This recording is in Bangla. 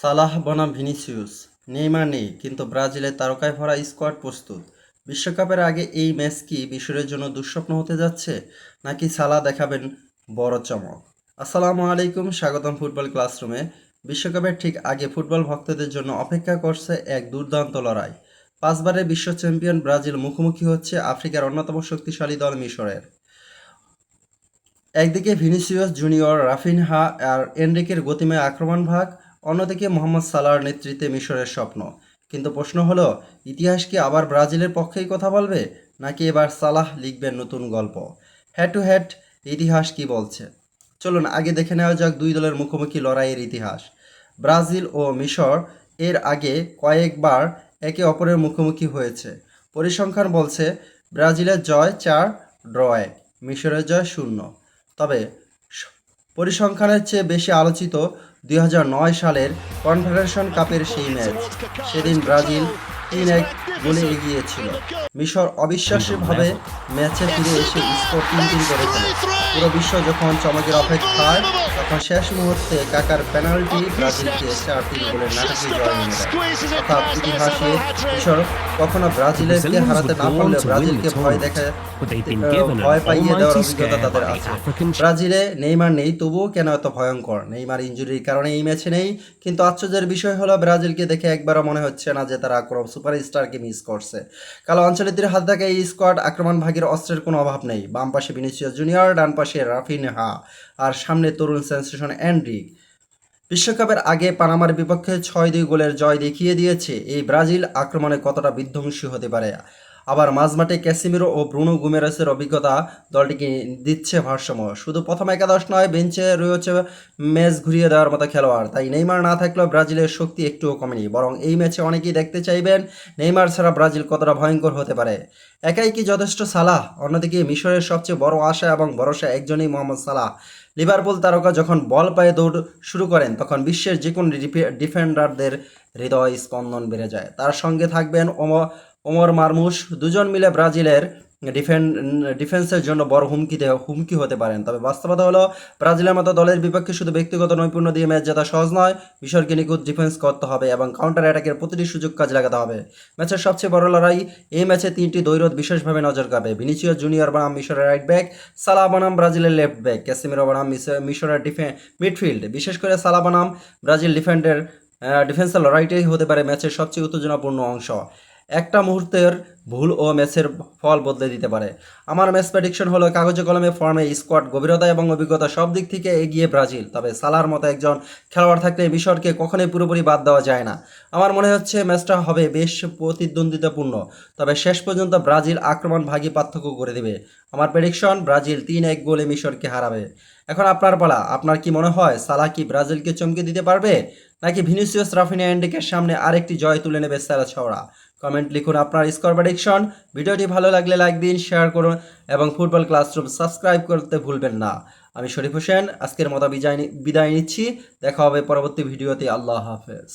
সালাহ বনাম ভিনিসিয়াস, নেইমার নেই, কিন্তু ব্রাজিলের তারকায় ভরা স্কোয়াড প্রস্তুত। বিশ্বকাপের আগে এই ম্যাচ কি মিশরের জন্য দুঃস্বপ্ন হতে যাচ্ছে, নাকি সালাহ দেখাবেন বড় চমক? আসসালামু আলাইকুম, স্বাগতম ফুটবল ক্লাসরুমে। বিশ্বকাপের ঠিক আগে ফুটবল ভক্তদের জন্য অপেক্ষা করছে এক দুর্দান্ত লড়াই। 5বারের বিশ্ব চ্যাম্পিয়ন ব্রাজিল মুখোমুখি হচ্ছে আফ্রিকার অন্যতম শক্তিশালী দল মিশরের। একদিকে ভিনিসিয়াস জুনিয়র, রাফিনহা আর এনরিকের গতিময় আক্রমণ ভাগ, অন্যদিকে মোহাম্মদ সালাহর নেতৃত্বে মিশরের স্বপ্ন। কিন্তু প্রশ্ন হলো, ইতিহাস কি আবার ব্রাজিলের পক্ষেই কথা বলবে, নাকি এবার সালাহ লিখবেন নতুন গল্প? হেড টু হেড ইতিহাস কি বলছে? চলুন আগে দেখে নেওয়া যাক দুই দলের মুখোমুখি লড়াইয়ের ইতিহাস। ব্রাজিল ও মিশর এর আগে কয়েকবার একে অপরের মুখোমুখি হয়েছে। পরিসংখ্যান বলছে ব্রাজিলের জয় 4, ড্র 1, মিশরের জয় 0। তবে পরিসংখ্যানের চেয়ে বেশি আলোচিত 2009 সালের কনফেডারেশন কাপের সেই ম্যাচ। সেদিন ব্রাজিল 3-1 গোলে এগিয়ে ছিল। মিশর অবিশ্বাস্যভাবে ম্যাচে ফিরে এসে স্কোর 3-3 করে ফেলে। পুরো বিশ্ব যখন চমকের অপেক্ষায়, তখন শেষ মুহূর্তে কাকার পেনাল্টি ব্রাজিলকে 4-3 গোলের নাটকীয় জয় এনে দেয়। অর্থাৎ ইতিহাসে মিশর কখনো ব্রাজিলকে হারাতে না পারলেও ব্রাজিলকে ভয় পাইয়ে দেওয়ার অভিজ্ঞতা তাদের আছে। ব্রাজিলে নেইমার নেই, তবুও কেন এত ভয়ঙ্কর? নেইমার ইনজুরির কারণে এই ম্যাচে নেই, কিন্তু আশ্চর্যের বিষয় হলো ব্রাজিলকে দেখে একবারও মনে হচ্ছে না যে তারা কোনো সুপারস্টারকে মিস করছে। কালো অঞ্চলিকদের হাত থাকা এই স্কোয়াড আক্রমণ ভাগের অস্ত্রের কোনো অভাব নেই। বাম পাশে ভিনিসিয়াস জুনিয়র, ডান পাশে রাফিনহা, আর সামনে তরুণ সেন্সেশন এনরিক। বিশ্বকাপের আগে পানামার বিপক্ষে 6-2 গোলের জয় দেখিয়ে দিয়েছে এই ব্রাজিল আক্রমণে কতটা বিধ্বংসী হতে পারে। আবার মাঝমাঠে ক্যাসিমিরো ও ব্রুনো গুমেরেসের অভিজ্ঞতা দলটিকে দিচ্ছে ভারসাম্য। শুধু প্রথম একাদশ নয়, বেঞ্চে রয়েছে ম্যাচ ঘুরিয়ে দেওয়ার মতো খেলোয়াড়। তাই নেইমার না থাকলেও ব্রাজিলের শক্তি একটুও কমেনি, বরং এই ম্যাচে অনেকেই দেখতে চাইবেন নেইমার ছাড়া ব্রাজিল কতটা ভয়ঙ্কর হতে পারে। একাই কি যথেষ্ট সালাহ? অন্যদিকে মিশরের সবচেয়ে বড় আশা এবং ভরসা একজনই, মোহাম্মদ সালাহ। লিভারপুল তারকা যখন বল পায়ে দৌড় শুরু করেন, তখন বিশ্বের যে কোনো ডিফেন্ডারদের হৃদয় স্পন্দন বেড়ে যায়। তার সঙ্গে থাকবেন ওমর মারমুশ, দুজন মিলে ব্রাজিলের ডিফেন্সের জন্য বড় হুমকি হতে পারেন। তবে বাস্তবতা হলো, ব্রাজিলের মতো দলের বিপক্ষে শুধু ব্যক্তিগত নৈপুণ্য দিয়ে ম্যাচ জেতা সহজ নয়। মিশরকে নিখুঁত ডিফেন্স করতে হবে এবং কাউন্টার অ্যাটাকের প্রতিটি সুযোগ কাজে লাগাতে হবে। ম্যাচের সবচেয়ে বড় লড়াই, এই ম্যাচে 3টি দ্বৈরথ বিশেষভাবে নজর কাড়বে। ভিনিসিয়াস জুনিয়র বনাম মিশরের রাইট ব্যাক, সালাহ বনাম ব্রাজিলের লেফট ব্যাক, ক্যাসিমিরো বনাম মিশরের মিডফিল্ড। বিশেষ করে সালাহ বনাম ব্রাজিল ডিফেন্সের লড়াইটাই হতে পারে ম্যাচের সবচেয়ে উত্তেজনাপূর্ণ অংশ। একটা মুহূর্তের ভুল ও ম্যাচের ফল বদলে দিতে পারে। আমার ম্যাচ প্রেডিকশন হলো, কাগজে কলমে ফর্মে, স্কোয়াড গভীরতা এবং অভিজ্ঞতা সব দিক থেকে এগিয়ে ব্রাজিল। তবে সালাহর মতো একজন খেলোয়াড় থাকলে মিশরকে কখনোই পুরোপুরি বাদ দেওয়া যায় না। আমার মনে হচ্ছে ম্যাচটা হবে বেশ প্রতিদ্বন্দ্বিতাপূর্ণ, তবে শেষ পর্যন্ত ব্রাজিল আক্রমণ ভাগী পার্থক্য করে দেবে। আমার প্রেডিকশন, ব্রাজিল 3-1 গোলে মিশরকে হারাবে। এখন আপনার পালা। আপনার কি মনে হয় সালাহ কি ব্রাজিলকে চমকে দিতে পারবে, নাকি ভিনিসিয়াস, রাফিনিয়া, এনরিকের সামনে আরেকটি জয় তুলে নেবে ছড়া? কমেন্ট লিখুন আপনার স্কোর প্রেডিকশন। ভিডিওটি ভালো লাগলে লাইক দিন, শেয়ার করুন এবং ফুটবল ক্লাসরুম সাবস্ক্রাইব করতে ভুলবেন না। আমি শরীফ হোসেন আজকের মতো বিদায় নিচ্ছি। দেখা হবে পরবর্তী ভিডিওতে। আল্লাহ হাফেজ।